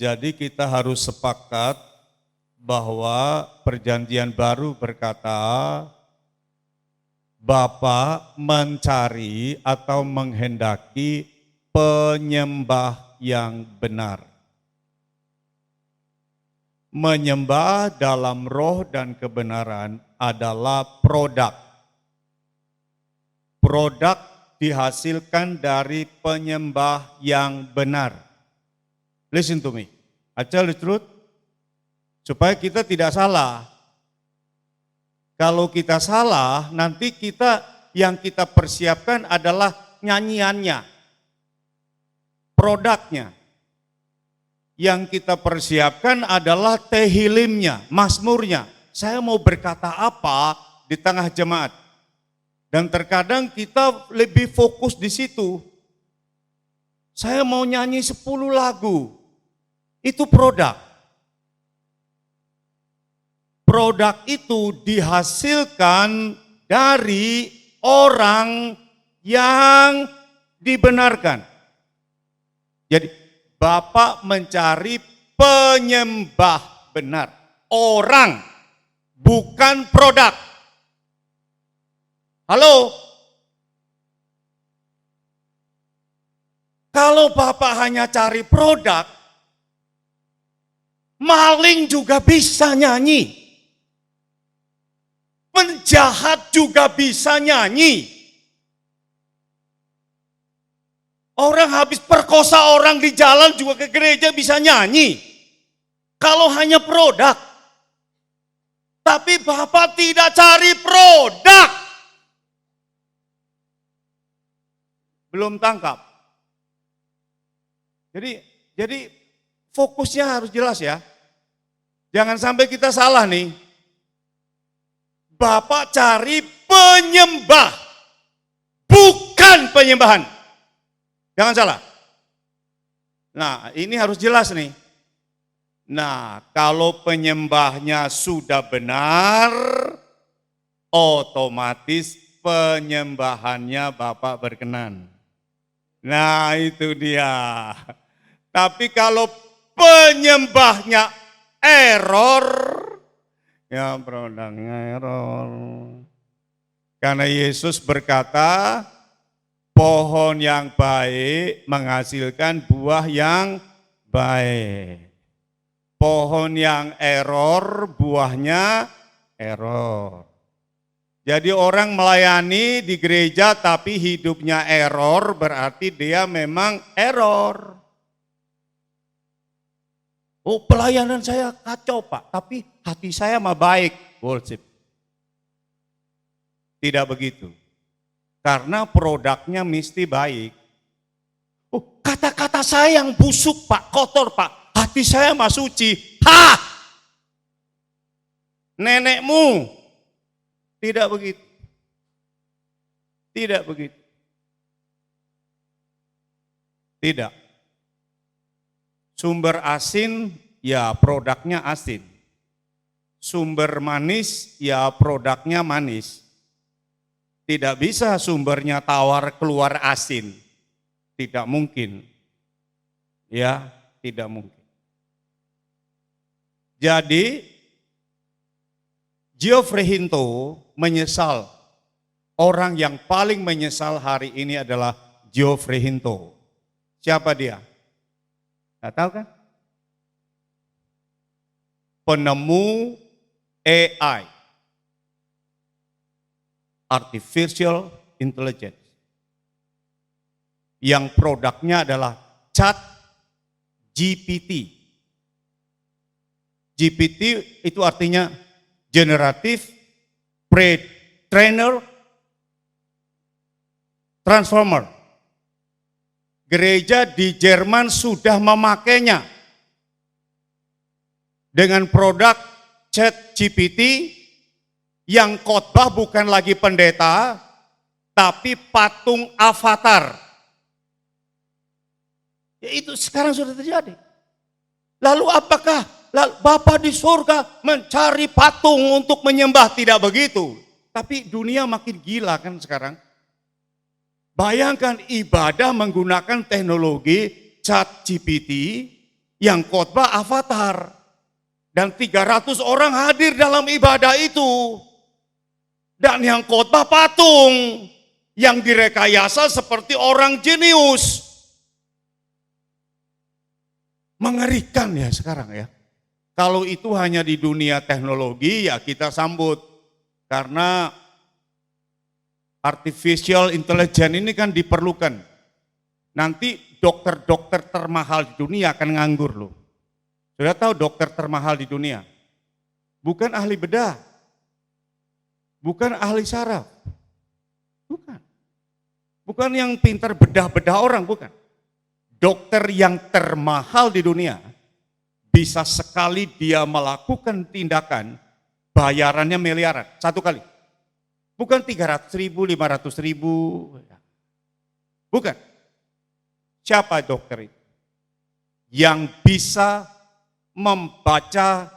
Jadi kita harus sepakat bahwa perjanjian baru berkata Bapa mencari atau menghendaki penyembah yang benar. Menyembah dalam roh dan kebenaran adalah produk. Produk dihasilkan dari penyembah yang benar. Listen to me. I tell the truth. Supaya kita tidak salah. Kalau kita salah, nanti yang kita persiapkan adalah nyanyiannya, produknya. Yang kita persiapkan adalah tehilimnya, mazmurnya. Saya mau berkata apa di tengah jemaat? Dan terkadang kita lebih fokus di situ. Saya mau nyanyi 10 lagu. Itu produk. Produk itu dihasilkan dari orang yang dibenarkan. Jadi Bapa mencari penyembah benar. Orang, bukan produk. Halo? Kalau Bapak hanya cari produk, maling juga bisa nyanyi. Penjahat juga bisa nyanyi. Orang habis perkosa orang di jalan juga ke gereja bisa nyanyi. Kalau hanya produk. Tapi Bapak tidak cari produk. Belum tangkap. Jadi fokusnya harus jelas ya. Jangan sampai kita salah nih. Bapak cari penyembah, bukan penyembahan. Jangan salah. Nah, ini harus jelas nih. Nah, kalau penyembahnya sudah benar, otomatis penyembahannya Bapak berkenan. Nah, itu dia. Tapi kalau penyembahnya error, ya produknya error. Karena Yesus berkata, pohon yang baik menghasilkan buah yang baik. Pohon yang error, buahnya error. Jadi orang melayani di gereja tapi hidupnya error, berarti dia memang error. Oh, pelayanan saya kacau Pak, tapi hati saya mah baik. Bullshit. Tidak begitu. Karena produknya mesti baik. Oh, kata-kata saya yang busuk Pak, kotor Pak, hati saya mah suci. Ha! Nenekmu. Tidak begitu. Tidak begitu. Tidak. Sumber asin, ya produknya asin. Sumber manis, ya produknya manis. Tidak bisa sumbernya tawar keluar asin. Tidak mungkin. Ya, tidak mungkin. Jadi, Geoffrey Hinton menyesal. Orang yang paling menyesal hari ini adalah Geoffrey Hinton. Siapa dia? Nggak tahu kan? Penemu AI. Artificial Intelligence. Yang produknya adalah ChatGPT. GPT itu artinya Generative Pre-trainer Transformer. Gereja di Jerman sudah memakainya dengan produk ChatGPT yang khotbah bukan lagi pendeta, tapi patung avatar. Ya itu sekarang sudah terjadi. Lalu apakah Bapa di surga mencari patung untuk menyembah? Tidak begitu. Tapi dunia makin gila kan sekarang. Bayangkan ibadah menggunakan teknologi ChatGPT Yang khotbah Avatar. Dan 300 orang hadir dalam ibadah itu. Dan yang khotbah patung. Yang direkayasa seperti orang jenius. Mengerikan ya sekarang ya. Kalau itu hanya di dunia teknologi ya kita sambut. Karena artificial intelligence ini kan diperlukan. Nanti dokter-dokter termahal di dunia akan nganggur loh. Sudah tahu dokter termahal di dunia? Bukan ahli bedah. Bukan ahli saraf. Bukan. Bukan yang pintar bedah-bedah orang, bukan. Dokter yang termahal di dunia, bisa sekali dia melakukan tindakan, bayarannya miliaran, satu kali. Bukan 300 ribu, 500 ribu. Bukan. Siapa dokter itu? Yang bisa membaca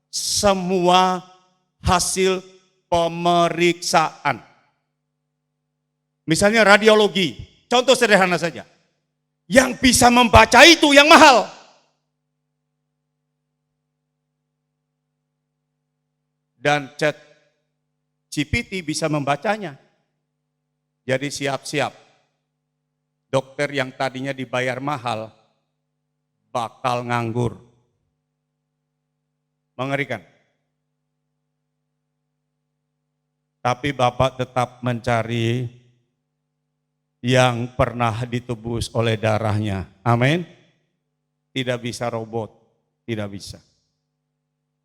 semua hasil pemeriksaan. Misalnya radiologi, contoh sederhana saja. Yang bisa membaca itu yang mahal. Dan Chat GPT bisa membacanya. Jadi siap-siap. Dokter yang tadinya dibayar mahal, bakal nganggur. Mengerikan. Tapi Bapak tetap mencari yang pernah ditebus oleh darahnya. Amin. Tidak bisa robot, tidak bisa.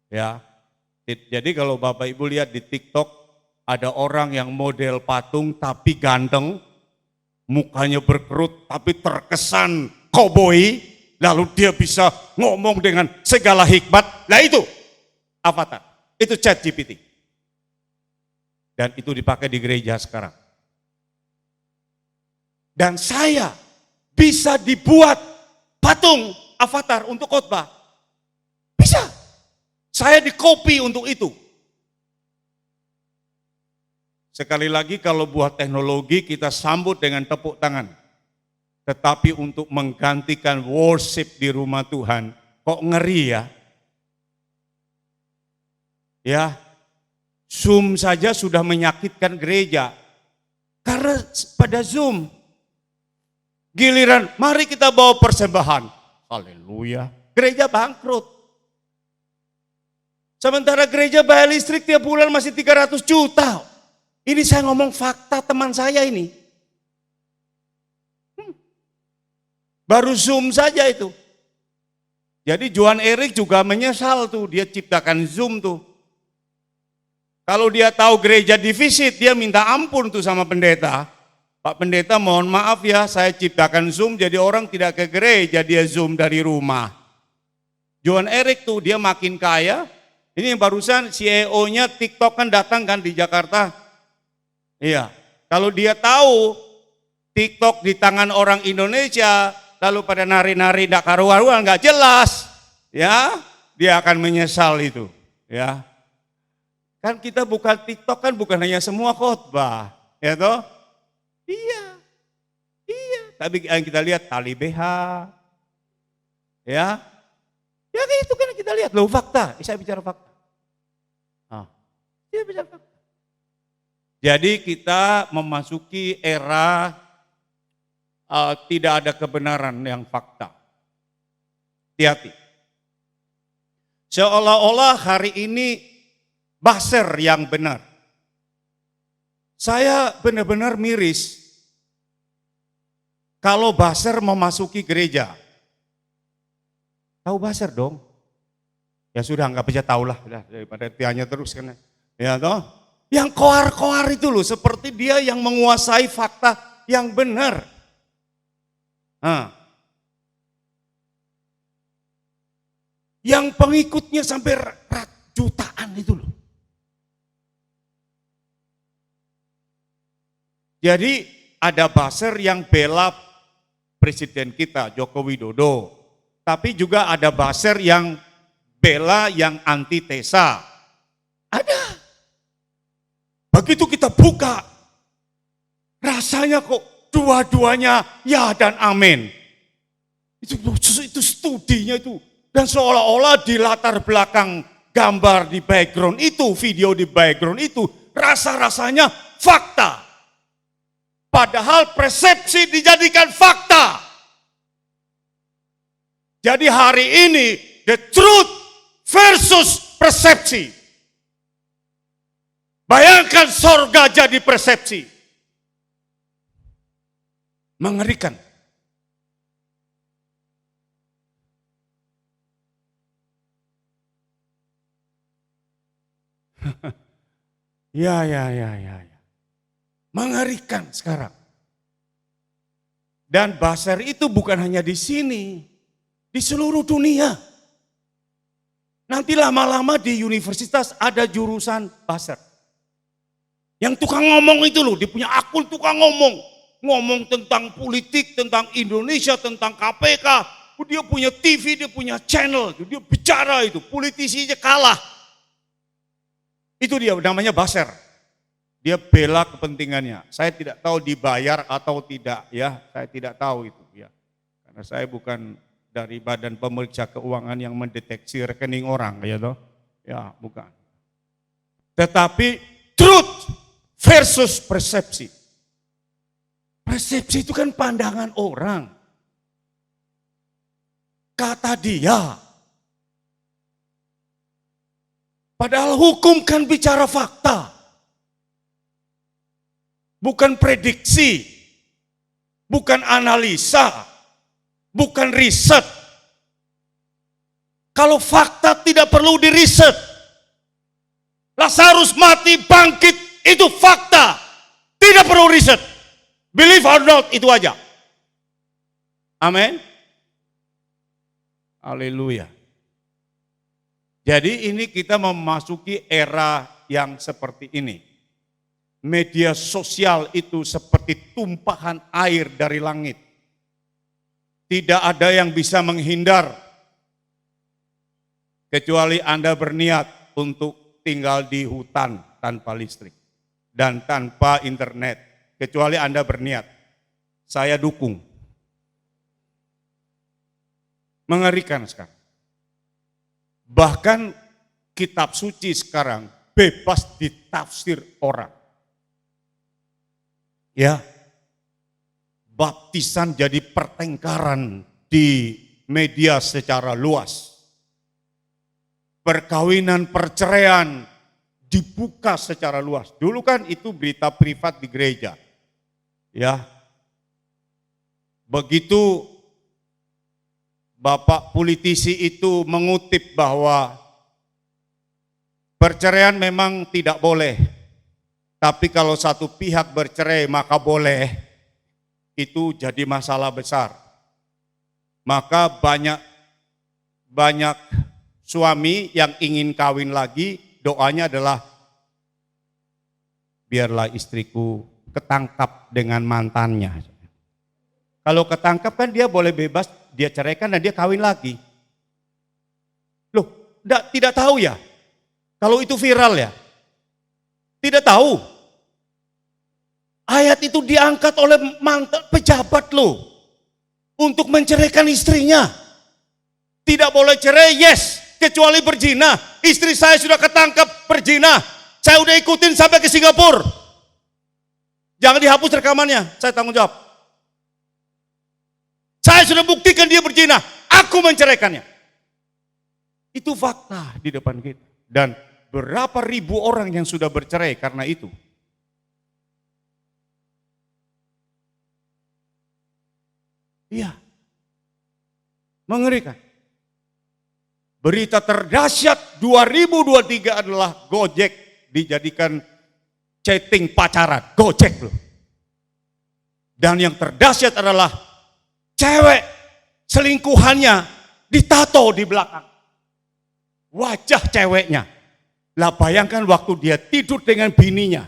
Ya. Jadi kalau Bapak Ibu lihat di TikTok ada orang yang model patung tapi ganteng, mukanya berkerut tapi terkesan koboi, lalu dia bisa ngomong dengan segala hikmat. Nah itu Avatar, itu Chat GPT. Dan itu dipakai di gereja sekarang. Dan saya bisa dibuat patung avatar untuk khotbah. Bisa. Saya di-copy untuk itu. Sekali lagi kalau buat teknologi kita sambut dengan tepuk tangan. Tetapi untuk menggantikan worship di rumah Tuhan, kok ngeri ya? Ya, Zoom saja sudah menyakitkan gereja. Karena pada Zoom, giliran mari kita bawa persembahan. Haleluya. Gereja bangkrut. Sementara gereja bayar listrik tiap bulan masih 300 juta. Ini saya ngomong fakta teman saya ini. Baru Zoom saja itu. Jadi Johan Erik juga menyesal tuh, dia ciptakan Zoom tuh. Kalau dia tahu gereja defisit, dia minta ampun tuh sama pendeta. Pak pendeta mohon maaf ya, saya ciptakan Zoom jadi orang tidak ke gereja, dia Zoom dari rumah. Johan Erik tuh dia makin kaya. Ini yang barusan CEO-nya TikTok kan datang kan di Jakarta. Iya, kalau dia tahu TikTok di tangan orang Indonesia, lalu pada nari-nari ndak karu-karuan nggak jelas, ya dia akan menyesal itu, ya. Kan kita bukan TikTok kan bukan hanya semua khotbah, ya toh? Iya. Tapi yang kita lihat tali BH, ya itu kan kita lihat loh fakta. Saya bicara fakta. Saya bicara fakta. Jadi kita memasuki era tidak ada kebenaran yang fakta. Hati-hati. Seolah-olah hari ini buzzer yang benar. Saya benar-benar miris kalau buzzer memasuki gereja. Tahu buzzer dong? Ya sudah nggak bisa tahu lah daripada tianya terus kan. Ya toh? Yang koar-koar itu loh, seperti dia yang menguasai fakta yang benar. Yang pengikutnya sampai jutaan itu loh. Jadi ada buzzer yang bela presiden kita Joko Widodo, tapi juga ada buzzer yang bela yang antitesa. Ada. Begitu kita buka, rasanya kok dua-duanya ya dan amin. Itu itu studinya itu. Dan seolah-olah di latar belakang gambar di background itu, video di background itu, rasa-rasanya fakta. Padahal persepsi dijadikan fakta. Jadi hari ini the truth versus persepsi. Bayangkan sorga jadi persepsi. Mengerikan. Ya. Mengerikan sekarang. Dan buzzer itu bukan hanya di sini, di seluruh dunia. Nanti lama-lama di universitas ada jurusan buzzer. Yang tukang ngomong itu loh, dia punya akun tukang ngomong. Ngomong tentang politik, tentang Indonesia, tentang KPK. Dia punya TV, dia punya channel, dia bicara itu, politisinya kalah. Itu dia namanya buzzer. Dia bela kepentingannya. Saya tidak tahu dibayar atau tidak ya, saya tidak tahu itu ya. Karena saya bukan dari Badan Pemeriksa Keuangan yang mendeteksi rekening orang ya toh. Ya, bukan. Tetapi truth versus persepsi. Persepsi itu kan pandangan orang. Kata dia. Padahal hukum kan bicara fakta. Bukan prediksi, bukan analisa, bukan riset. Kalau fakta tidak perlu diriset. Lazarus mati bangkit itu fakta. Tidak perlu riset. Believe or not itu aja. Amin. Haleluya. Jadi ini kita memasuki era yang seperti ini. Media sosial itu seperti tumpahan air dari langit. Tidak ada yang bisa menghindar. Kecuali Anda berniat untuk tinggal di hutan tanpa listrik. Dan tanpa internet. Kecuali Anda berniat. Saya dukung. Mengerikan sekarang. Bahkan kitab suci sekarang bebas ditafsir orang. Ya, baptisan jadi pertengkaran di media secara luas. Perkawinan, perceraian dibuka secara luas. Dulu kan itu berita privat di gereja. Ya. Begitu Bapak politisi itu mengutip bahwa perceraian memang tidak boleh. Tapi kalau satu pihak bercerai maka boleh, itu jadi masalah besar. Maka banyak suami yang ingin kawin lagi, doanya adalah biarlah istriku ketangkap dengan mantannya. Kalau ketangkap kan dia boleh bebas, dia ceraikan dan dia kawin lagi. Loh, tidak tahu ya? Kalau itu viral ya? Tidak tahu. Ayat itu diangkat oleh mantan pejabat loh. Untuk menceraikan istrinya. Tidak boleh cerai, yes. Kecuali berzina. Istri saya sudah ketangkap berzina. Saya udah ikutin sampai ke Singapura. Jangan dihapus rekamannya, saya tanggung jawab. Saya sudah buktikan dia berzina. Aku menceraikannya. Itu fakta di depan kita. Dan berapa ribu orang yang sudah bercerai karena itu. Iya. Mengerikan. Berita terdahsyat 2023 adalah Gojek dijadikan chatting pacaran. Gojek loh. Dan yang terdahsyat adalah cewek selingkuhannya ditato di belakang. Wajah ceweknya. Lah bayangkan waktu dia tidur dengan bininya.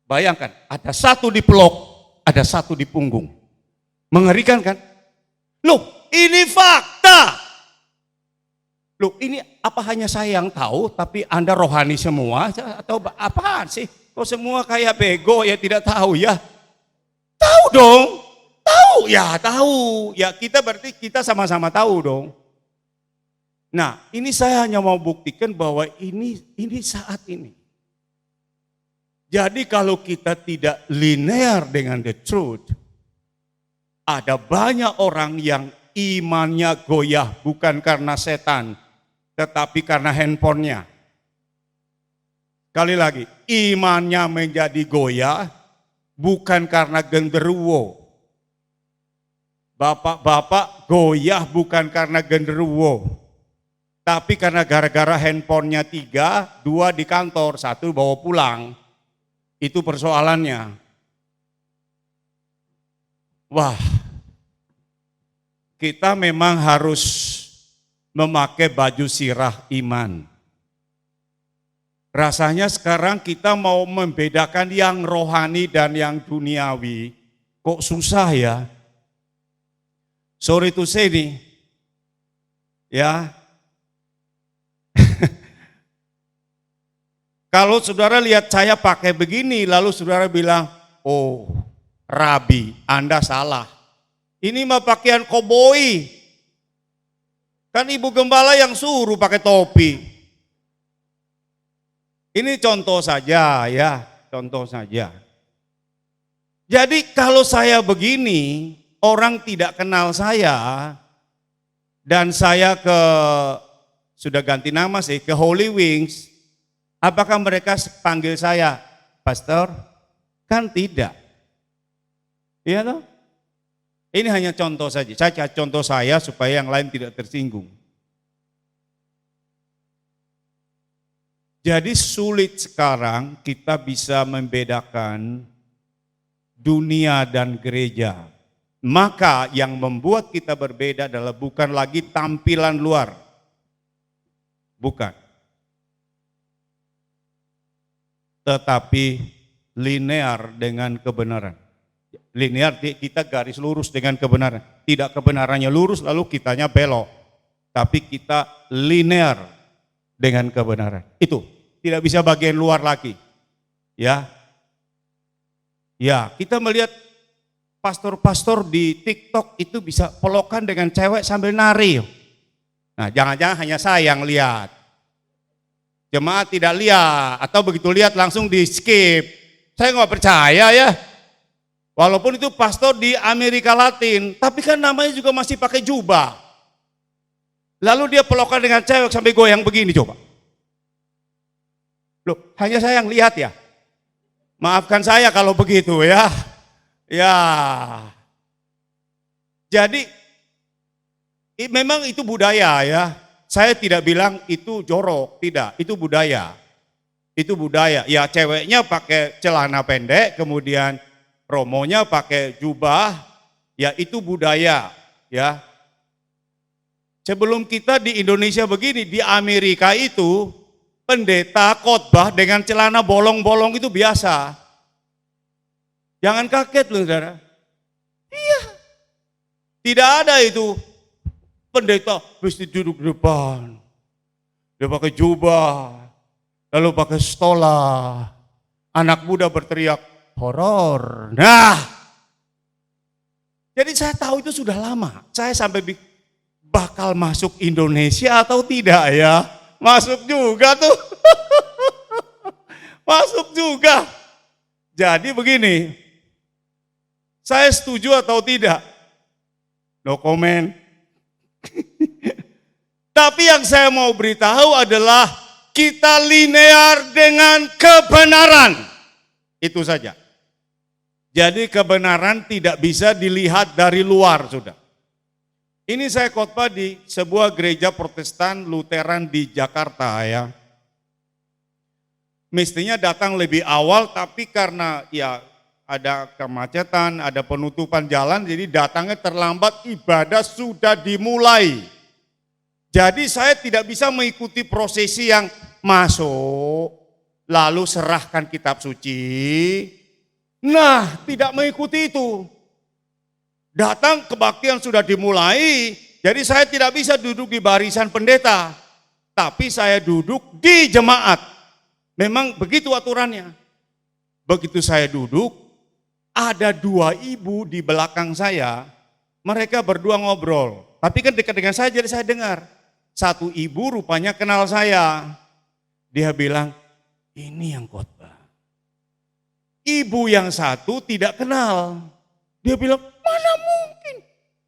Bayangkan, ada satu di pelok, ada satu di punggung. Mengerikan kan? Loh, ini fakta. Loh, ini apa hanya saya yang tahu, tapi Anda rohani semua? Atau apaan sih? Kok semua kayak bego ya tidak tahu ya? Tahu dong, tahu. tahu, ya tahu. Ya kita berarti kita sama-sama tahu dong. Nah, ini saya hanya mau buktikan bahwa ini saat ini. Jadi kalau kita tidak linear dengan the truth, ada banyak orang yang imannya goyah bukan karena setan, tetapi karena handphonenya. Sekali lagi, imannya menjadi goyah bukan karena genderuwo. Bapak-bapak goyah bukan karena genderuwo, tapi karena gara-gara handphonenya 3, 2 di kantor, 1 bawa pulang. Itu persoalannya. Wah, kita memang harus memakai baju sirah iman. Rasanya sekarang kita mau membedakan yang rohani dan yang duniawi. Kok susah ya? Sorry to say nih, ya. Kalau saudara lihat saya pakai begini, lalu saudara bilang, oh Rabi, Anda salah. Ini mah pakaian koboi. Kan ibu gembala yang suruh pakai topi. Ini contoh saja ya, contoh saja. Jadi kalau saya begini, orang tidak kenal saya, dan saya sudah ganti nama sih, ke Holy Wings, apakah mereka panggil saya pastor? Kan tidak. Iya toh? Ini hanya contoh saja. Saya contoh saya supaya yang lain tidak tersinggung. Jadi sulit sekarang kita bisa membedakan dunia dan gereja. Maka yang membuat kita berbeda adalah bukan lagi tampilan luar. Bukan. Tetapi linear dengan kebenaran. Linear kita garis lurus dengan kebenaran. Tidak kebenarannya lurus lalu kitanya belok. Tapi kita linear dengan kebenaran. Itu tidak bisa bagian luar lagi. Ya. Ya, kita melihat pastor-pastor di TikTok itu bisa pelokan dengan cewek sambil nari. Nah, jangan-jangan hanya saya yang lihat. Jemaat tidak lihat, atau begitu lihat langsung di skip. Saya nggak percaya ya. Walaupun itu pastor di Amerika Latin, tapi kan namanya juga masih pakai jubah. Lalu dia pelokan dengan cewek sampai goyang begini coba. Loh, hanya saya yang lihat ya. Maafkan saya kalau begitu ya. Ya. Jadi memang itu budaya ya. Saya tidak bilang itu jorok, tidak, itu budaya. Itu budaya. Ya ceweknya pakai celana pendek, kemudian romonya pakai jubah, ya itu budaya, ya. Sebelum kita di Indonesia begini, di Amerika itu pendeta khotbah dengan celana bolong-bolong itu biasa. Jangan kaget loh saudara. Iya. Tidak ada itu. Pendeta mesti duduk di depan. Dia pakai jubah. Lalu pakai stola. Anak muda berteriak, horor. Nah. Jadi saya tahu itu sudah lama. Saya sampai bakal masuk Indonesia atau tidak ya. Masuk juga tuh. Masuk juga. Jadi begini. Saya setuju atau tidak? No comment. Tapi yang saya mau beritahu adalah kita linear dengan kebenaran. Itu saja. Jadi kebenaran tidak bisa dilihat dari luar, sudah. Ini saya khotbah di sebuah gereja Protestan Lutheran di Jakarta ya. Mestinya datang lebih awal tapi karena ya ada kemacetan, ada penutupan jalan, jadi datangnya terlambat, ibadah sudah dimulai. Jadi saya tidak bisa mengikuti prosesi yang masuk, lalu serahkan kitab suci. Nah, tidak mengikuti itu. Datang kebaktian sudah dimulai, jadi saya tidak bisa duduk di barisan pendeta. Tapi saya duduk di jemaat. Memang begitu aturannya. Begitu saya duduk, ada dua ibu di belakang saya, mereka berdua ngobrol. Tapi kan dekat dengan saya, jadi saya dengar. Satu ibu rupanya kenal saya. Dia bilang, ini yang khotbah. Ibu yang satu tidak kenal. Dia bilang, mana mungkin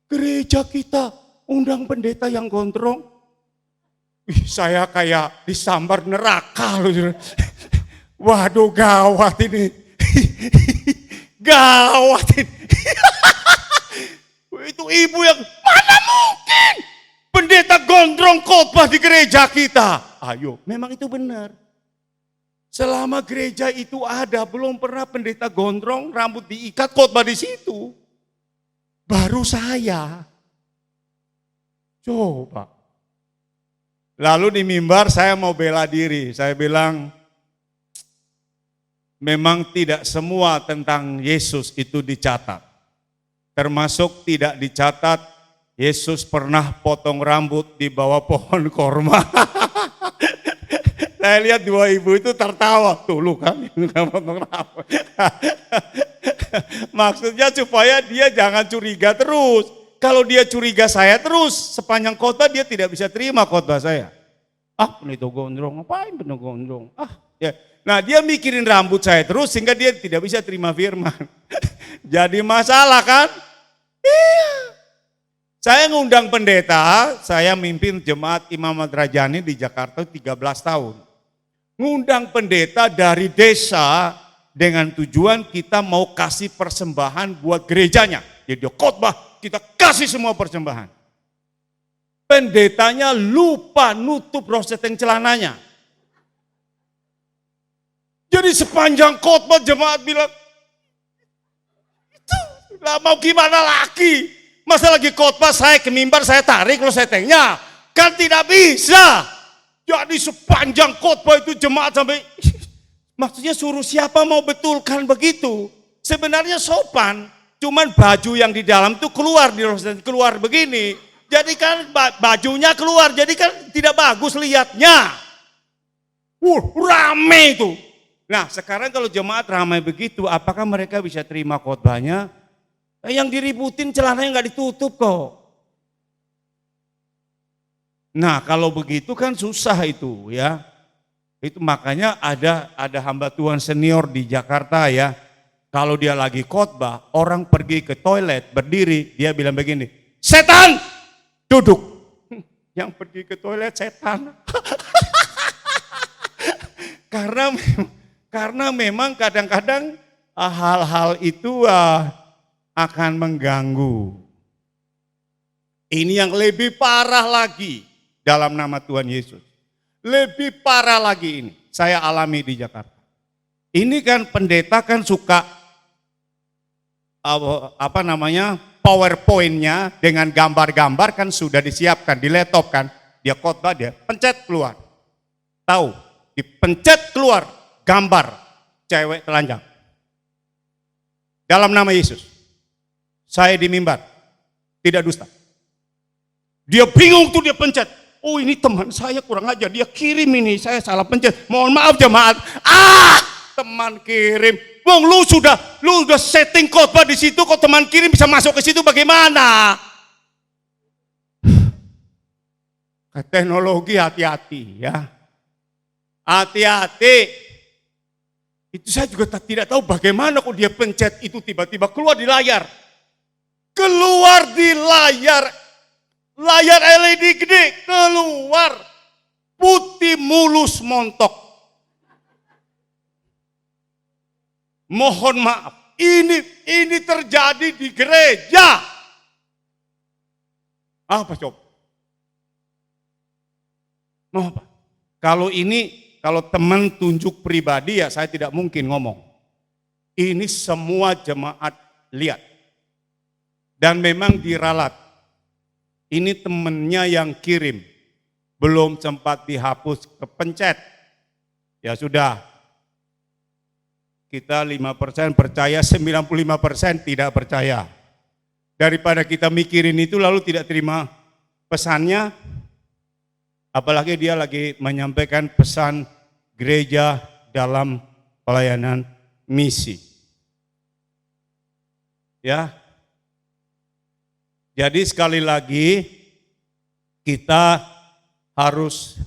gereja kita undang pendeta yang gondrong. Saya kayak disambar neraka loh. Waduh, gawat ini. Gawat ini. Itu ibu yang, mana mungkin pendeta gondrong khotbah di gereja kita. Ayo, memang itu benar. Selama gereja itu ada, belum pernah pendeta gondrong, rambut diikat, khotbah di situ. Baru saya. Coba. Lalu di mimbar saya mau bela diri. Saya bilang, memang tidak semua tentang Yesus itu dicatat. Termasuk tidak dicatat, Yesus pernah potong rambut di bawah pohon korma. Saya lihat dua ibu itu tertawa, tuh lu kan potong rambut. Maksudnya supaya dia jangan curiga terus. Kalau dia curiga saya terus, sepanjang khotbah dia tidak bisa terima khotbah saya. Pendeta gondrong, ngapain pendeta gondrong? Ya. Nah dia mikirin rambut saya terus sehingga dia tidak bisa terima firman. Jadi masalah kan? Iya. Saya ngundang pendeta, saya mimpin jemaat Imam Madrajani di Jakarta 13 tahun. Ngundang pendeta dari desa dengan tujuan kita mau kasih persembahan buat gerejanya. Jadi dia khotbah, kita kasih semua persembahan. Pendetanya lupa nutup roseteng celananya. Jadi sepanjang khotbah jemaat bilang, itu lah mau gimana lagi? Masa lagi khotbah saya ke mimbar saya tarik rosetengnya, kan tidak bisa. Jadi sepanjang khotbah itu jemaat sampai, maksudnya suruh siapa mau betulkan begitu? Sebenarnya sopan, cuman baju yang di dalam itu keluar di roseteng, keluar begini. Jadi kan bajunya keluar, jadi kan tidak bagus lihatnya. Rame itu. Nah sekarang kalau jemaat ramai begitu, apakah mereka bisa terima khotbahnya? Yang diributin celananya nggak ditutup kok. Nah kalau begitu kan susah itu ya. Itu makanya ada hamba Tuhan senior di Jakarta ya. Kalau dia lagi khotbah, orang pergi ke toilet berdiri, dia bilang begini, setan duduk. Yang pergi ke toilet setan. Karena memang kadang-kadang hal-hal itu akan mengganggu. Ini yang lebih parah lagi dalam nama Tuhan Yesus. Lebih parah lagi ini, saya alami di Jakarta. Ini kan pendeta kan suka PowerPoint-nya dengan gambar-gambar kan sudah disiapkan di laptop kan. Dia khotbah dia pencet keluar. Tahu, dipencet keluar gambar cewek telanjang. Dalam nama Yesus. Saya di mimbar, tidak dusta. Dia bingung tuh dia pencet. Oh ini teman saya kurang ajar, dia kirim ini, saya salah pencet. Mohon maaf jemaat. Teman kirim. Wong lu udah setting khotbah di situ, kok teman kirim bisa masuk ke situ bagaimana? Teknologi hati-hati ya. Hati-hati. Itu saya juga tidak tahu bagaimana kok dia pencet itu tiba-tiba keluar di layar. Keluar di layar LED gede, keluar putih mulus montok. Mohon maaf, ini terjadi di gereja. Apa coba? Mau apa? Kalau teman tunjuk pribadi ya saya tidak mungkin ngomong. Ini semua jemaat lihat. Dan memang diralat. Ini temennya yang kirim. Belum sempat dihapus, kepencet. Ya sudah. Kita 5% percaya, 95% tidak percaya. Daripada kita mikirin itu lalu tidak terima pesannya. Apalagi dia lagi menyampaikan pesan gereja dalam pelayanan misi. Ya. Jadi sekali lagi kita harus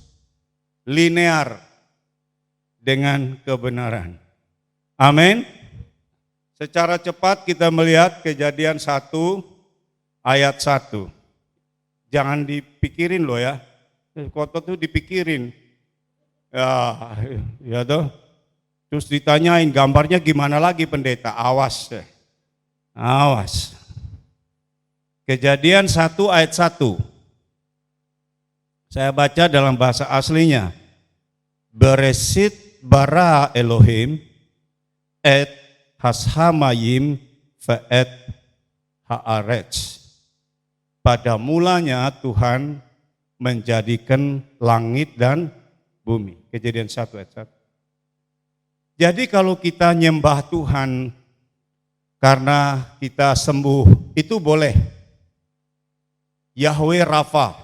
linear dengan kebenaran. Amin. Secara cepat kita melihat Kejadian 1 ayat 1. Jangan dipikirin loh ya. Kotor tuh dipikirin. Ya tuh. Terus ditanyain gambarnya gimana lagi pendeta? Awas. Awas. Kejadian 1 ayat 1. Saya baca dalam bahasa aslinya. Beresit bara Elohim et hashamayim ve'et haaretz. Pada mulanya Tuhan menjadikan langit dan bumi. Kejadian 1 ayat 1. Jadi kalau kita nyembah Tuhan karena kita sembuh, itu boleh. Yahweh Rafa.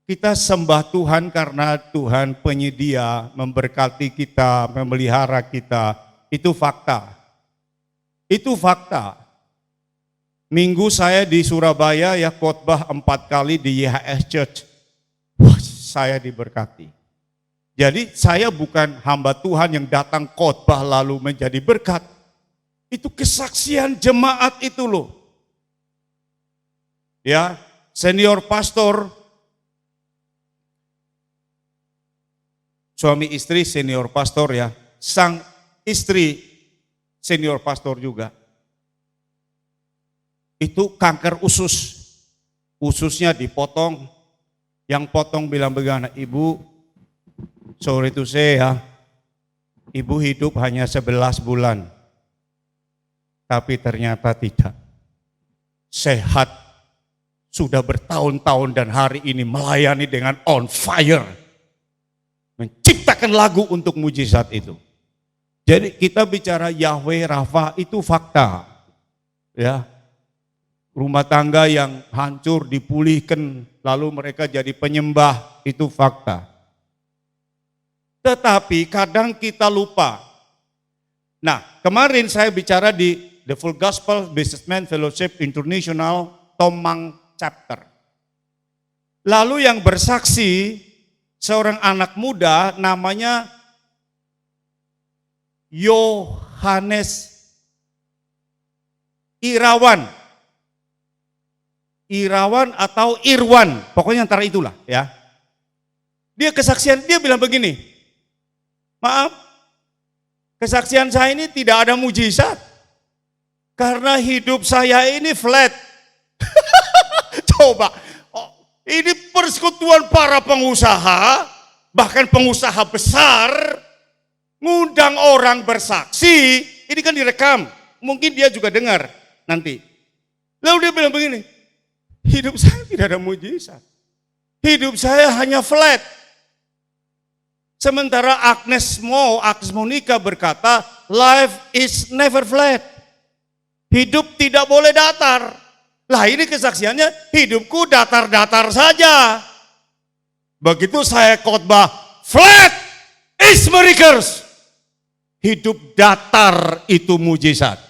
Kita sembah Tuhan karena Tuhan penyedia, memberkati kita, memelihara kita. Itu fakta. Itu fakta. Minggu saya di Surabaya ya khotbah 4 kali di YHS Church. Wah, saya diberkati. Jadi saya bukan hamba Tuhan yang datang khotbah lalu menjadi berkat. Itu kesaksian jemaat itu loh. Ya, senior pastor, suami istri senior pastor ya, sang istri senior pastor juga. Itu kanker usus, ususnya dipotong, yang potong bilang begana, ibu, sorry to say ya, ibu hidup hanya 11 bulan, tapi ternyata tidak, sehat. Sudah bertahun-tahun dan hari ini melayani dengan on fire. Menciptakan lagu untuk mujizat itu. Jadi kita bicara Yahweh Rafa itu fakta. Ya. Rumah tangga yang hancur dipulihkan lalu mereka jadi penyembah itu fakta. Tetapi kadang kita lupa. Nah, kemarin saya bicara di The Full Gospel Businessman Fellowship International Tomang chapter. Lalu yang bersaksi seorang anak muda namanya Yohanes Irawan. Irawan atau Irwan, pokoknya antara itulah ya. Dia kesaksian, dia bilang begini, maaf, kesaksian saya ini tidak ada mujizat. Karena hidup saya ini flat. Coba, ini persekutuan para pengusaha, bahkan pengusaha besar, ngundang orang bersaksi, ini kan direkam, mungkin dia juga dengar nanti. Lalu dia bilang begini, hidup saya tidak ada mujizat, hidup saya hanya flat. Sementara Agnes Monica berkata, life is never flat, hidup tidak boleh datar. Lah ini kesaksiannya, hidupku datar-datar saja. Begitu saya khotbah, flat is miracles. Hidup datar itu mujizat.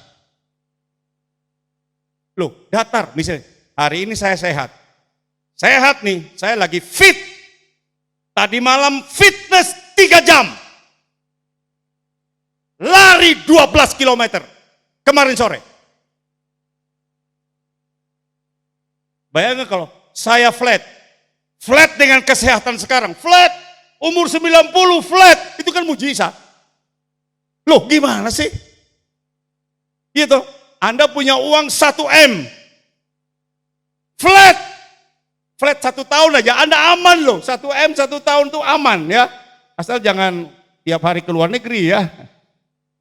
Loh, datar misalnya, hari ini saya sehat. Sehat nih, saya lagi fit. Tadi malam fitness 3 jam. Lari 12 kilometer. Kemarin sore. Bayangkan kalau saya flat dengan kesehatan sekarang, flat, umur 90 flat, itu kan mujizat. Loh gimana sih? Gitu, Anda punya uang 1 M, flat 1 tahun aja, Anda aman loh, 1 M 1 tahun tuh aman ya. Asal jangan tiap hari ke luar negeri ya.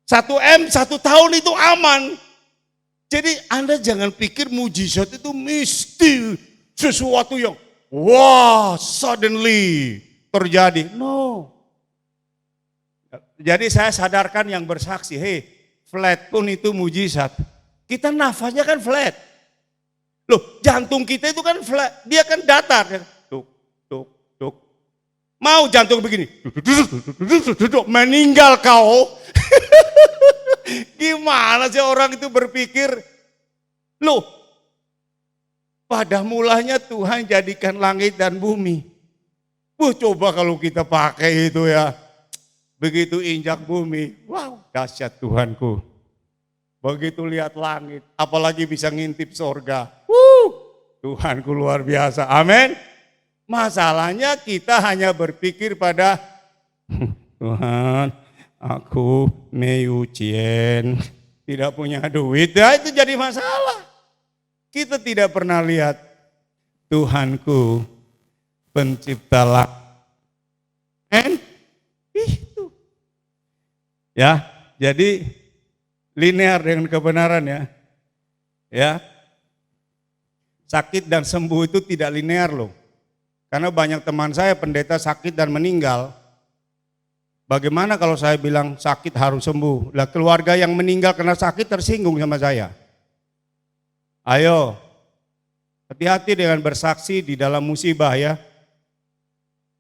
1 M 1 tahun itu aman. Jadi Anda jangan pikir mujizat itu mesti sesuatu yang wah suddenly terjadi. No. Jadi saya sadarkan yang bersaksi, hey flat pun itu mujizat. Kita nafasnya kan flat. Loh jantung kita itu kan flat, dia kan datar. Tuk, tuk, tuk. Mau jantung begini, meninggal kau. Gimana sih orang itu berpikir Loh, pada mulanya Tuhan jadikan langit dan bumi. Coba kalau kita pakai itu ya. Begitu injak bumi, wow, dahsyat Tuhanku. Begitu lihat langit, apalagi bisa ngintip sorga. Tuhanku luar biasa, amin. Masalahnya kita hanya berpikir pada Tuhan, aku meyucien, tidak punya duit, ya itu jadi masalah. Kita tidak pernah lihat Tuhanku pencipta langit. Itu. Ya, jadi linear dengan kebenaran ya. Ya. Sakit dan sembuh itu tidak linear loh. Karena banyak teman saya pendeta sakit dan meninggal. Bagaimana kalau saya bilang sakit harus sembuh? Lah keluarga yang meninggal karena sakit tersinggung sama saya. Ayo, hati-hati dengan bersaksi di dalam musibah ya.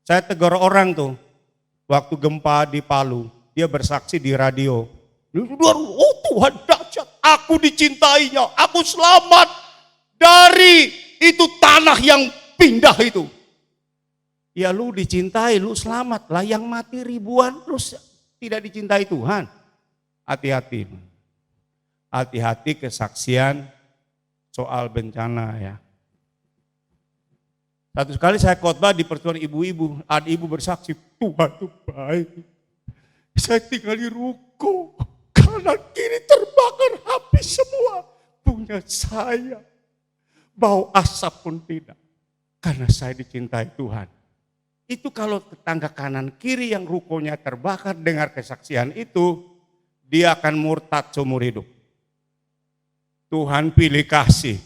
Saya tegur orang tuh, waktu gempa di Palu, dia bersaksi di radio. Oh Tuhan dahsyat, aku dicintainya, aku selamat dari itu tanah yang pindah itu. Ya lu dicintai, lu selamat lah, yang mati ribuan terus tidak dicintai Tuhan. Hati-hati. Hati-hati kesaksian soal bencana ya. Satu kali saya khotbah di pertemuan ibu-ibu, ada ibu bersaksi, Tuhan itu baik. Saya tinggal di ruko, kanan kiri terbakar habis semua. Punya saya, bau asap pun tidak. Karena saya dicintai Tuhan. Itu kalau tetangga kanan kiri yang rukonya terbakar dengar kesaksian itu, dia akan murtad seumur hidup. Tuhan pilih kasih.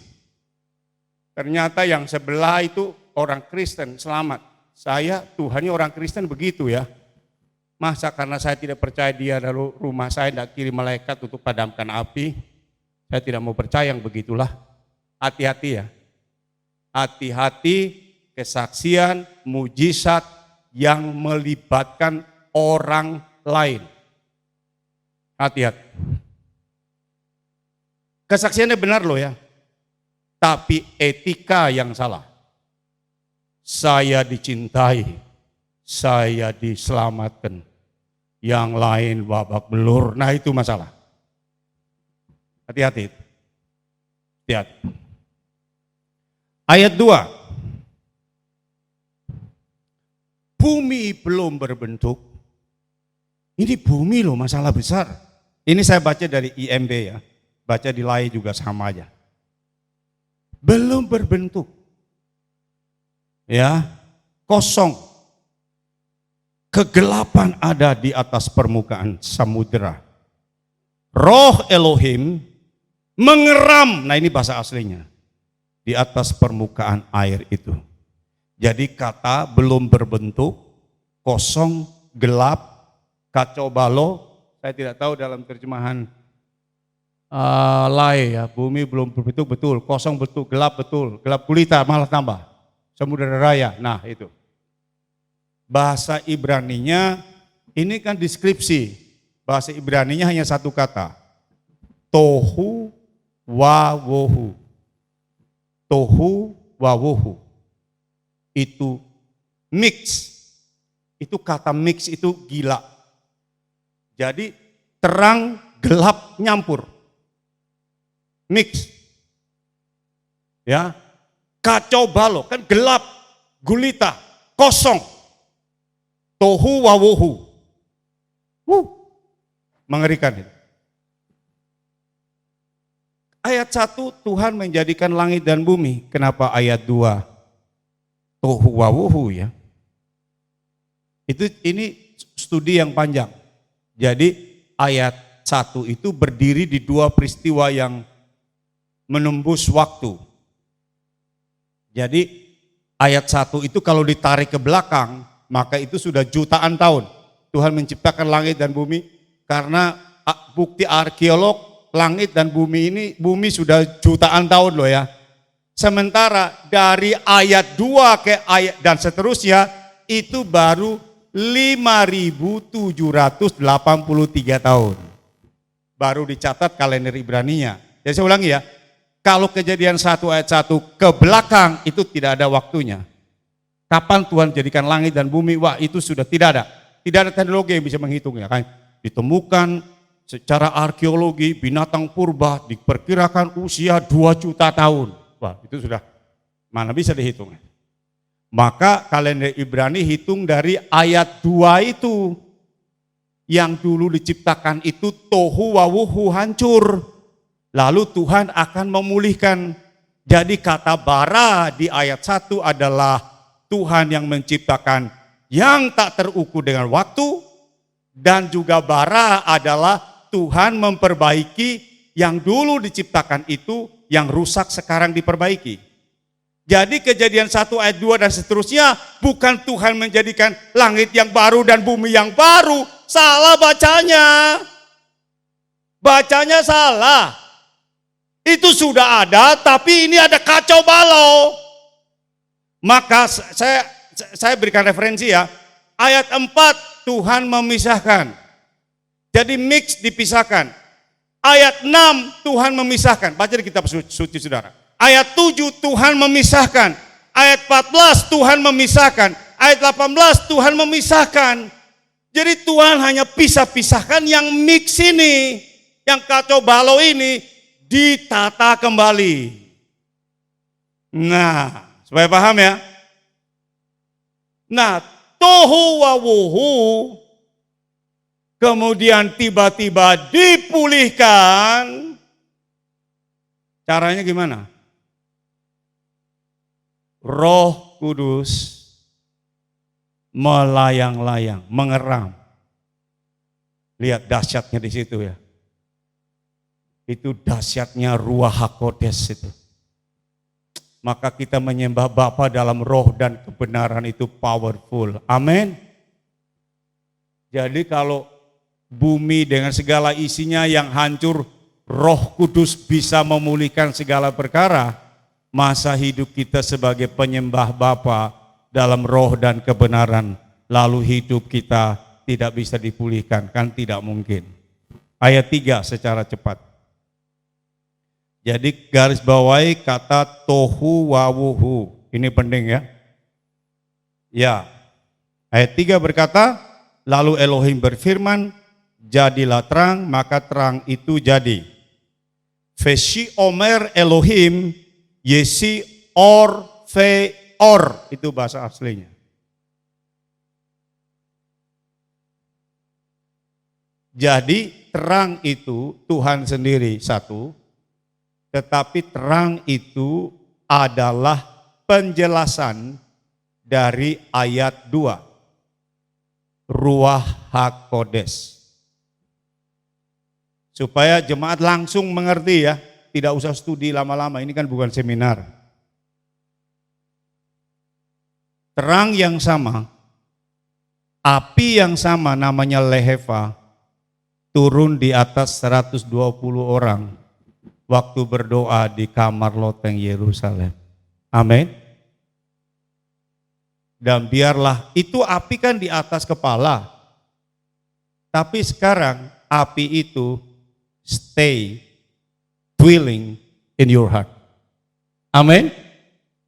Ternyata yang sebelah itu orang Kristen selamat. Saya Tuhannya orang Kristen begitu ya. Masa karena saya tidak percaya dia lalu rumah saya tidak kirim malaikat untuk padamkan api. Saya tidak mau percaya yang begitulah. Hati-hati ya. Hati-hati kesaksian mujizat yang melibatkan orang lain. Hati-hati. Kesaksiannya benar loh ya. Tapi etika yang salah. Saya dicintai, saya diselamatkan. Yang lain babak belur, nah itu masalah. Hati-hati. Hati-hati. Ayat 2. Bumi belum berbentuk. Ini bumi loh masalah besar. Ini saya baca dari IMB ya. Baca di lain juga sama aja. Belum berbentuk. Ya, kosong. Kegelapan ada di atas permukaan samudera. Roh Elohim mengeram, nah ini bahasa aslinya, di atas permukaan air itu. Jadi kata belum berbentuk, kosong, gelap, kacau balau, saya tidak tahu dalam terjemahan lain ya, bumi belum berbentuk betul, kosong betul, gelap gulita malah tambah, samudera raya, nah itu. Bahasa Ibraninya, ini kan deskripsi, bahasa Ibraninya hanya satu kata, tohu wawohu, tohu wawohu. Itu mix, itu kata mix itu gila. Jadi terang gelap nyampur, mix, ya kacau balau kan gelap, gulita, kosong, tohu wawohu, mengerikan itu. Ayat 1 Tuhan menjadikan langit dan bumi, kenapa ayat 2? Tohu wawuhu ya. Ini studi yang panjang. Jadi ayat 1 itu berdiri di dua peristiwa yang menembus waktu. Jadi ayat 1 itu kalau ditarik ke belakang, maka itu sudah jutaan tahun. Tuhan menciptakan langit dan bumi karena bukti arkeolog langit dan bumi ini, bumi sudah jutaan tahun loh ya. Sementara dari ayat 2 ke ayat dan seterusnya itu baru 5.783 tahun. Baru dicatat kalender Ibraninya. Jadi saya ulangi ya, Kalau Kejadian 1 ayat 1 ke belakang itu tidak ada waktunya. Kapan Tuhan jadikan langit dan bumi? Wah, itu sudah tidak ada. Tidak ada teknologi yang bisa menghitungnya. Kan? Ditemukan secara arkeologi binatang purba diperkirakan usia 2 juta tahun. Wah, itu sudah mana bisa dihitung. Maka kalender Ibrani hitung dari ayat 2 itu. Yang dulu diciptakan itu tohu wawuhu, hancur. Lalu Tuhan akan memulihkan. Jadi kata bara di ayat 1 adalah Tuhan yang menciptakan yang tak terukur dengan waktu. Dan juga bara adalah Tuhan memperbaiki yang dulu diciptakan itu yang rusak sekarang diperbaiki. Jadi Kejadian 1 ayat 2 dan seterusnya bukan Tuhan menjadikan langit yang baru dan bumi yang baru. Salah bacanya. Bacanya salah. Itu sudah ada tapi ini ada kacau balau. Maka saya berikan referensi ya. Ayat 4 Tuhan memisahkan. Jadi mix dipisahkan. Ayat 6 Tuhan memisahkan. Baca di kitab suci saudara. Ayat 7 Tuhan memisahkan. Ayat 14 Tuhan memisahkan. Ayat 18 Tuhan memisahkan. Jadi Tuhan hanya pisah-pisahkan yang mix ini. Yang kacau balau ini ditata kembali. Nah, supaya paham ya. Nah, tohu wawuhu kemudian tiba-tiba dipulihkan. Caranya gimana? Roh Kudus melayang-layang, mengeram. Lihat dahsyatnya di situ ya. Itu dahsyatnya Ruach HaKodes itu. Maka kita menyembah Bapa dalam roh dan kebenaran itu powerful. Amin. Jadi kalau bumi dengan segala isinya yang hancur, Roh Kudus bisa memulihkan segala perkara. Masa hidup kita sebagai penyembah Bapa dalam roh dan kebenaran, lalu hidup kita tidak bisa dipulihkan, kan tidak mungkin. Ayat 3 secara cepat. Jadi garis bawahi kata tohu wawuhu. Ini penting ya. Ya. Ayat 3 berkata, lalu Elohim berfirman, jadilah terang, maka terang itu jadi. Veshi omer Elohim, yesi or ve or. Itu bahasa aslinya. Jadi terang itu Tuhan sendiri satu, tetapi terang itu adalah penjelasan dari ayat 2. Ruach HaKodes. Supaya jemaat langsung mengerti ya, tidak usah studi lama-lama, ini kan bukan seminar. Terang yang sama, api yang sama namanya Leheva, turun di atas 120 orang waktu berdoa di kamar loteng Yerusalem. Amin. Dan biarlah, itu api kan di atas kepala. Tapi sekarang api itu stay dwelling in your heart. Amin.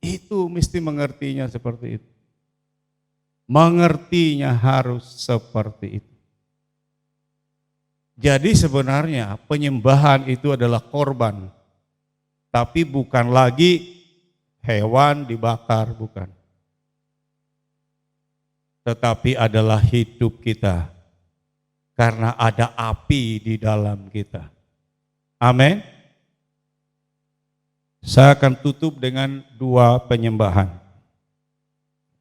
Itu mesti mengertinya seperti itu. Mengertinya harus seperti itu. Jadi sebenarnya penyembahan itu adalah korban. Tapi bukan lagi hewan dibakar, bukan. Tetapi adalah hidup kita. Karena ada api di dalam kita. Amin. Saya akan tutup dengan 2 penyembahan.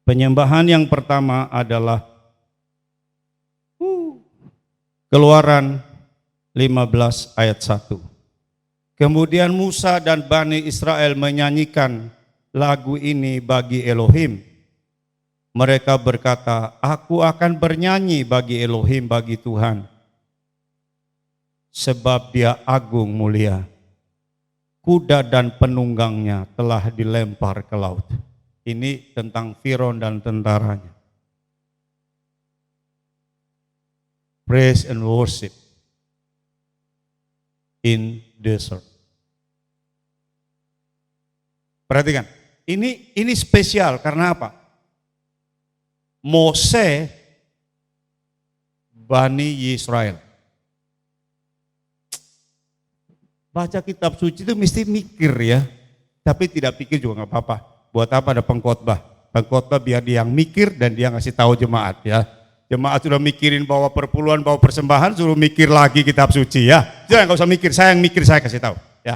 Penyembahan yang pertama adalah Keluaran 15 ayat 1. Kemudian Musa dan Bani Israel menyanyikan lagu ini bagi Elohim. Mereka berkata, aku akan bernyanyi bagi Elohim, bagi Tuhan. Sebab dia agung mulia. Kuda dan penunggangnya telah dilempar ke laut. Ini tentang Firaun dan tentaranya. Praise and worship in desert. Perhatikan, ini spesial karena apa? Mose Bani Israel. Baca kitab suci itu mesti mikir ya, tapi tidak pikir juga nggak apa-apa. Buat apa ada pengkhotbah? Pengkhotbah biar dia yang mikir dan dia ngasih tahu jemaat ya. Jemaat sudah mikirin bawa perpuluhan, bawa persembahan, suruh mikir lagi kitab suci ya. Jangan nggak usah mikir, saya yang mikir, saya kasih tahu ya.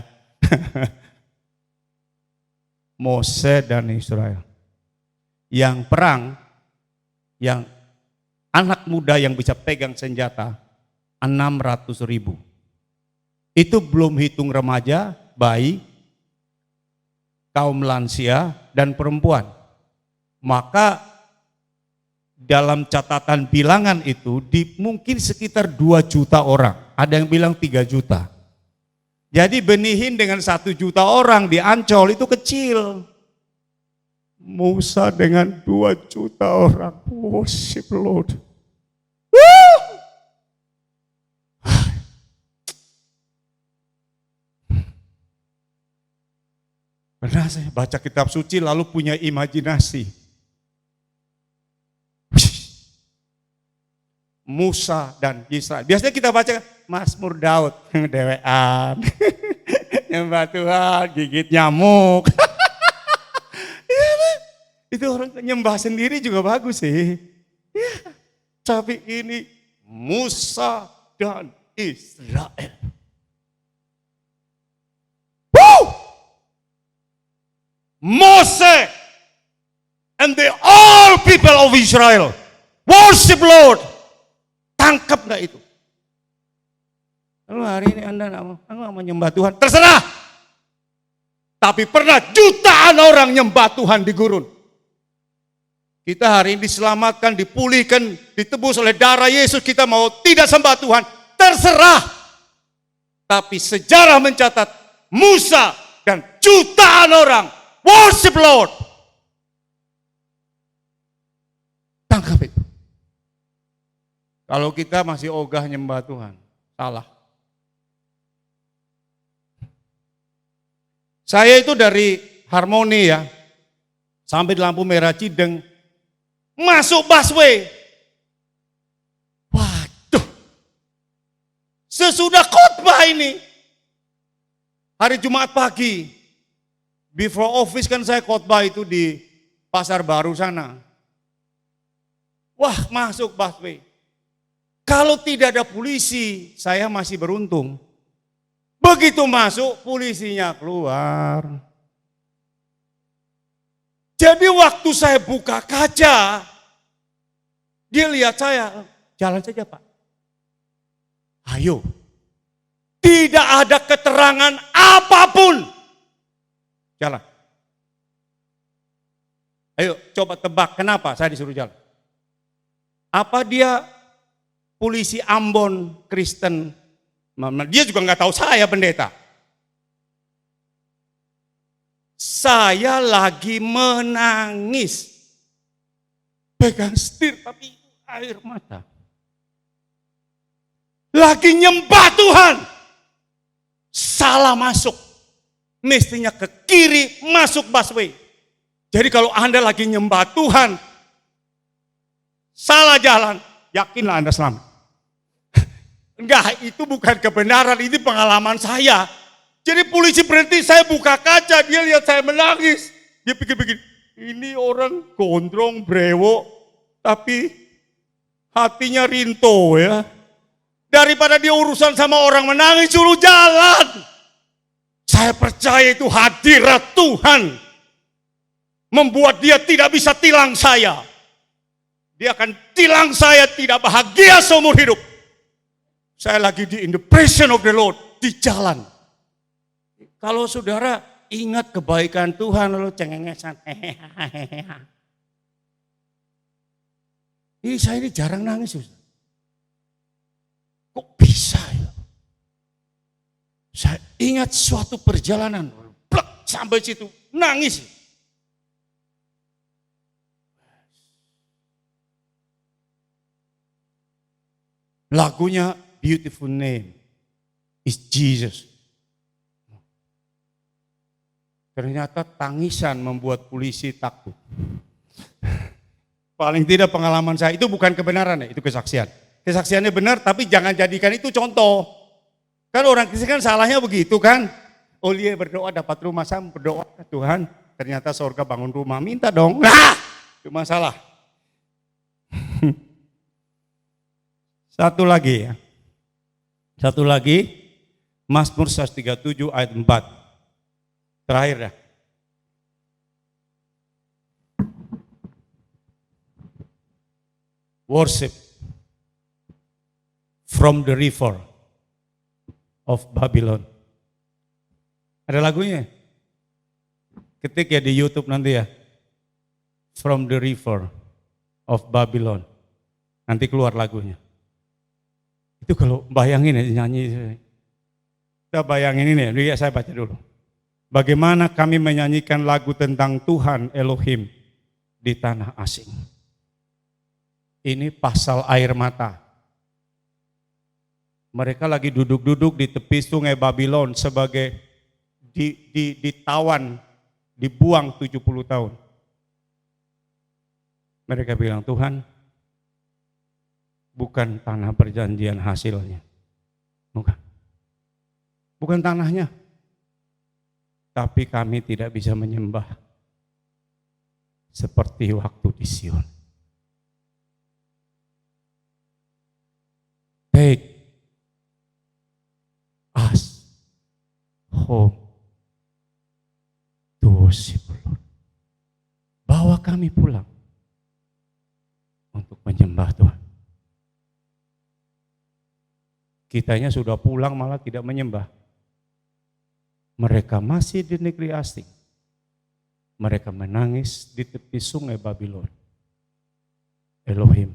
Mose dan Israel yang perang, yang anak muda yang bisa pegang senjata 600.000. Itu belum hitung remaja, bayi, kaum lansia, dan perempuan. Maka dalam catatan bilangan itu mungkin sekitar 2 juta orang. Ada yang bilang 3 juta. Jadi benihin dengan 1 juta orang di Ancol itu kecil. Musa dengan 2 juta orang. Worship Lord. Pernah saya baca kitab suci lalu punya imajinasi. Musa dan Israel. Biasanya kita baca Mazmur Daud, dewean, nyembah Tuhan, gigit nyamuk. Itu orang nyembah sendiri juga bagus sih. Ya, tapi ini Musa dan Israel. Moses and the all people of Israel worship Lord. Tangkap nggak itu? Lalu hari ini Anda nggak mau menyembah Tuhan, terserah. Tapi pernah jutaan orang nyembah Tuhan di gurun. Kita hari ini diselamatkan, dipulihkan, ditebus oleh darah Yesus. Kita mau tidak sembah Tuhan, terserah. Tapi sejarah mencatat Musa dan jutaan orang worship Lord. Tangkap itu. Kalau kita masih ogah nyembah Tuhan, salah. Saya itu dari Harmoni ya, sampai di lampu merah Cideng, masuk busway. Waduh, sesudah khotbah ini, hari Jumat pagi, before office kan saya khotbah itu di Pasar Baru sana. Wah, masuk busway. Kalau tidak ada polisi, saya masih beruntung. Begitu masuk, polisinya keluar. Jadi waktu saya buka kaca, dia lihat saya, jalan saja Pak. Ayo, tidak ada keterangan apapun. Jalan. Ayo coba tebak kenapa saya disuruh jalan. Apa dia polisi Ambon Kristen? Dia juga nggak tahu saya pendeta. Saya lagi menangis. Pegang setir tapi air mata. Lagi nyembah Tuhan. Salah masuk. Mestinya ke kiri masuk busway. Jadi kalau Anda lagi nyembah Tuhan, salah jalan, yakinlah Anda selamat. Enggak, itu bukan kebenaran, ini pengalaman saya. Jadi polisi berhenti, saya buka kaca, dia lihat saya menangis. Dia pikir begini, ini orang gondrong, brewok, tapi hatinya rinto ya. Daripada dia urusan sama orang menangis, suruh jalan. Saya percaya itu hadirat Tuhan. Membuat dia tidak bisa tilang saya. Dia akan tilang saya tidak bahagia seumur hidup. Saya lagi in the presence of the Lord, di jalan. Kalau saudara ingat kebaikan Tuhan, lalu cengengesan. Ini saya ini jarang nangis. Kok bisa ya? Saya ingat suatu perjalanan, plek, sampai situ, nangis. Lagunya Beautiful Name is Jesus. Ternyata tangisan membuat polisi takut. Paling tidak pengalaman saya, itu bukan kebenaran ya, itu kesaksian. Kesaksiannya benar, tapi jangan jadikan itu contoh. Kan orang Kristen kan salahnya begitu kan. Oh dia berdoa dapat rumah, saya berdoa ke Tuhan. Ternyata surga bangun rumah, minta dong. Nah, itu masalah. Satu lagi ya. Satu lagi, Mazmur 137 ayat 4. Terakhir ya. Worship from the river of Babylon. Ada lagunya? Ketik ya di YouTube nanti ya. From the river of Babylon. Nanti keluar lagunya. Itu kalau bayangin ya nyanyi. Kita bayangin ini ya, saya baca dulu. Bagaimana kami menyanyikan lagu tentang Tuhan Elohim di tanah asing. Ini pasal air mata. Mereka lagi duduk-duduk di tepi sungai Babylon sebagai ditawan, dibuang 70 tahun. Mereka bilang, Tuhan, bukan tanah perjanjian hasilnya. Bukan. Bukan tanahnya. Tapi kami tidak bisa menyembah seperti waktu di Sion. Take us home to worship Lord. Bawa kami pulang untuk menyembah Tuhan. Kitanya sudah pulang malah tidak menyembah. Mereka masih di negeri asing. Mereka menangis di tepi sungai Babylon. Elohim